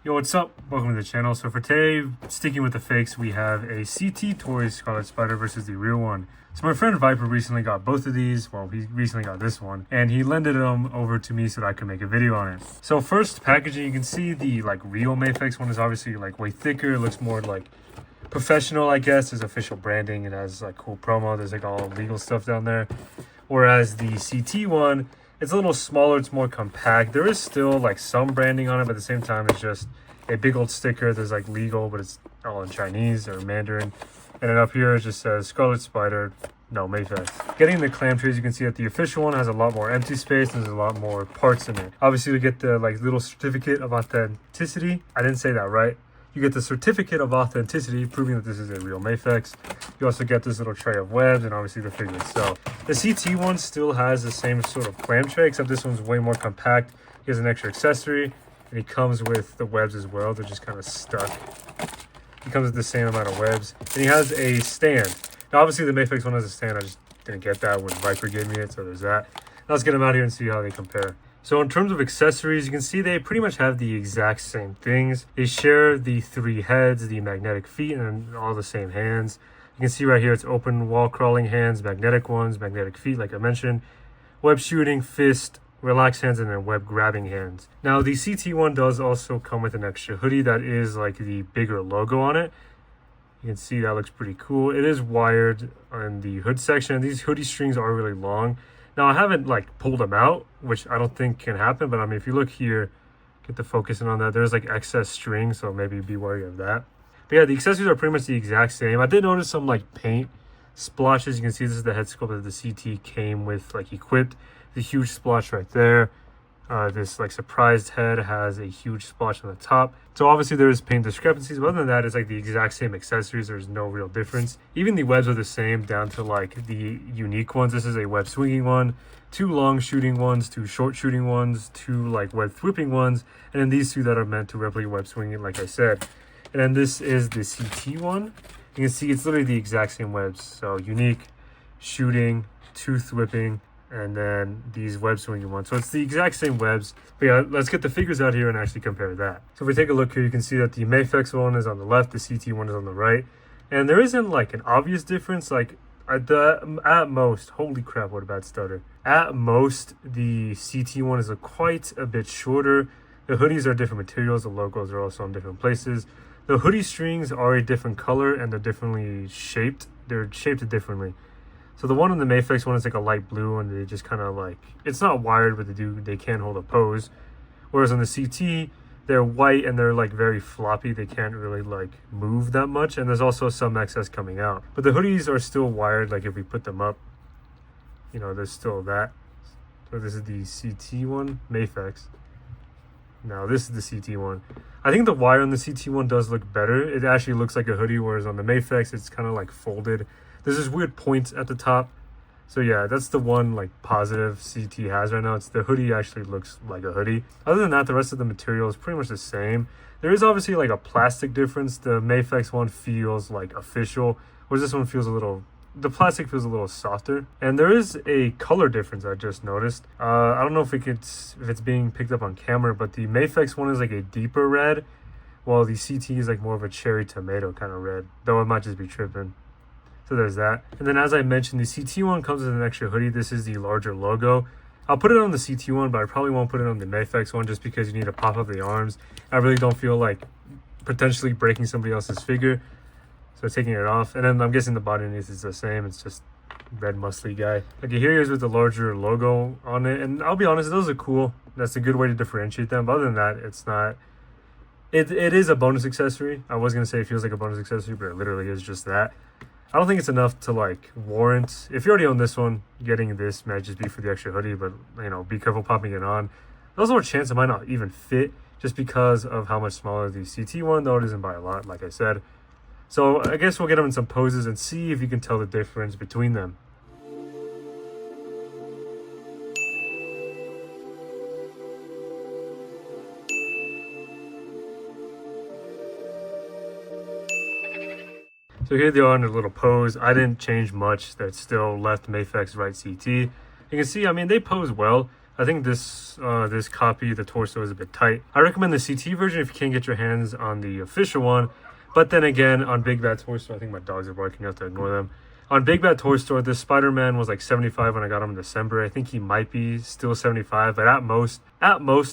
Yo, what's up? Welcome to the channel. So for today, sticking with the fakes, we have a CT Toys Scarlet Spider versus the real one. So my friend Viper recently got both of these. Well, he recently got this one, and he lended them over to me so that I could make a video on it. So first, packaging, you can see the real MAFEX one is obviously way thicker. It looks more professional, I guess. There's official branding. It has cool promo. There's all legal stuff down there. Whereas the CT one, it's a little smaller, it's more compact. There is still some branding on it, but at the same time it's just a big old sticker. There's legal, but it's all in Chinese or Mandarin. And then up here it just says Scarlet Spider, no MAFEX. Getting the clamshell, you can see that the official one has a lot more empty space and there's a lot more parts in it. Obviously we get the little certificate of authenticity. I didn't say that right. You get the certificate of authenticity, proving that this is a real MAFEX. You also get this little tray of webs and obviously the figure itself. The CT one still has the same sort of clam tray, except this one's way more compact. He has an extra accessory, and he comes with the webs as well. They're just kind of stuck. He comes with the same amount of webs. And he has a stand. Now, obviously, the MAFEX one has a stand. I just didn't get that when Viper gave me it, so there's that. Now, let's get them out here and see how they compare. So in terms of accessories, you can see they pretty much have the exact same things. They share the 3 heads, the magnetic feet, and all the same hands. You can see right here, it's open wall crawling hands, magnetic ones, magnetic feet, like I mentioned, web shooting, fist, relaxed hands, and then web grabbing hands. Now the CT one does also come with an extra hoodie that is the bigger logo on it. You can see that looks pretty cool. It is wired on the hood section. These hoodie strings are really long. Now, I haven't pulled them out, which I don't think can happen. But I mean, if you look here, get the focusing on that, there's excess string. So maybe be wary of that. But yeah, the accessories are pretty much the exact same. I did notice some paint splotches. You can see this is the head sculpt that the CT came with equipped. The huge splotch right there. This surprised head has a huge splotch on the top. So obviously there is paint discrepancies, but other than that, it's the exact same accessories. There's no real difference. Even the webs are the same down to the unique ones. This is a web swinging one, 2 long shooting ones, 2 short shooting ones, 2 web whipping ones, and then these 2 that are meant to replicate web swinging, like I said. And then this is the CT one. You can see it's literally the exact same webs. So unique, shooting, tooth whipping, and then these web swinging ones. So it's the exact same webs. But yeah, let's get the figures out here and actually compare that. So if we take a look here, you can see that the MAFEX one is on the left, the CT one is on the right. And there isn't an obvious difference. At most, holy crap, what a bad stutter. At most, the CT one is quite a bit shorter. The hoodies are different materials. The logos are also in different places. The hoodie strings are a different color and they're differently shaped. They're shaped differently. So the one in the MAFEX one is a light blue, and they just kind of it's not wired, but they can hold a pose. Whereas on the CT, they're white and they're very floppy. They can't really move that much, and there's also some excess coming out. But the hoodies are still wired. If we put them up, there's still that. So this is the CT one, MAFEX. Now this is the CT one. I think the wire on the CT one does look better. It actually looks like a hoodie, whereas on the MAFEX, it's kind of folded. There's this weird point at the top. So yeah, that's the one positive CT has right now. It's the hoodie actually looks like a hoodie. Other than that, the rest of the material is pretty much the same. There is obviously a plastic difference. The MAFEX one feels official, whereas this one feels the plastic feels a little softer. And there is a color difference I just noticed. I don't know if it's being picked up on camera, but the MAFEX one is a deeper red, while the CT is more of a cherry tomato kind of red, though it might just be tripping. So there's that. And then as I mentioned, the CT one comes with an extra hoodie. This is the larger logo. I'll put it on the CT one, but I probably won't put it on the MAFEX one just because you need to pop up the arms. I really don't feel potentially breaking somebody else's figure. So taking it off. And then I'm guessing the body underneath is the same. It's just red muscly guy. Here he is with the larger logo on it. And I'll be honest, those are cool. That's a good way to differentiate them. But other than that, it's not. It is a bonus accessory. I was going to say it feels like a bonus accessory, but it literally is just that. I don't think it's enough to warrant. If you already own this one, getting this might just be for the extra hoodie, but be careful popping it on. There's also a chance it might not even fit just because of how much smaller the CT one, though it isn't by a lot, like I said. So I guess we'll get them in some poses and see if you can tell the difference between them. So here they are in a little pose. I didn't change much. That's still left MAFEX, right CT. You can see, I mean, they pose well. I think this this copy, the torso, is a bit tight. I recommend the CT version if you can't get your hands on the official one. But then again, on Big Bad Toy Store, I think my dogs are barking, I have to ignore them. On Big Bad Toy Store, this Spider-Man was like 75 when I got him in December. I think he might be still 75, but at most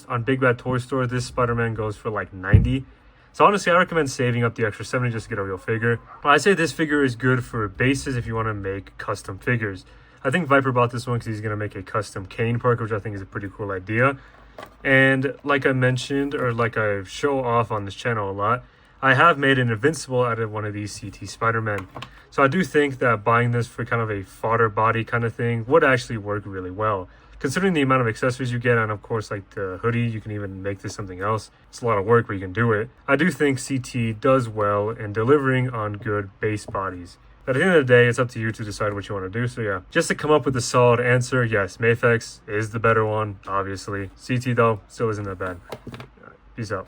on Big Bad Toy Store, this Spider-Man goes for like 90. So honestly, I recommend saving up the extra 70 just to get a real figure. But I say this figure is good for bases if you want to make custom figures. I think Viper bought this one because he's going to make a custom Kane Park, which I think is a pretty cool idea. And like I mentioned, or like I show off on this channel a lot, I have made an Invincible out of one of these CT Spider-Men. So I do think that buying this for kind of a fodder body kind of thing would actually work really well. Considering the amount of accessories you get, and of course like the hoodie, you can even make this something else. It's a lot of work, but you can do it. I do think CT does well in delivering on good base bodies. But at the end of the day, it's up to you to decide what you want to do. So yeah, just to come up with a solid answer, yes, MAFEX is the better one, obviously. CT though, still isn't that bad. Peace out.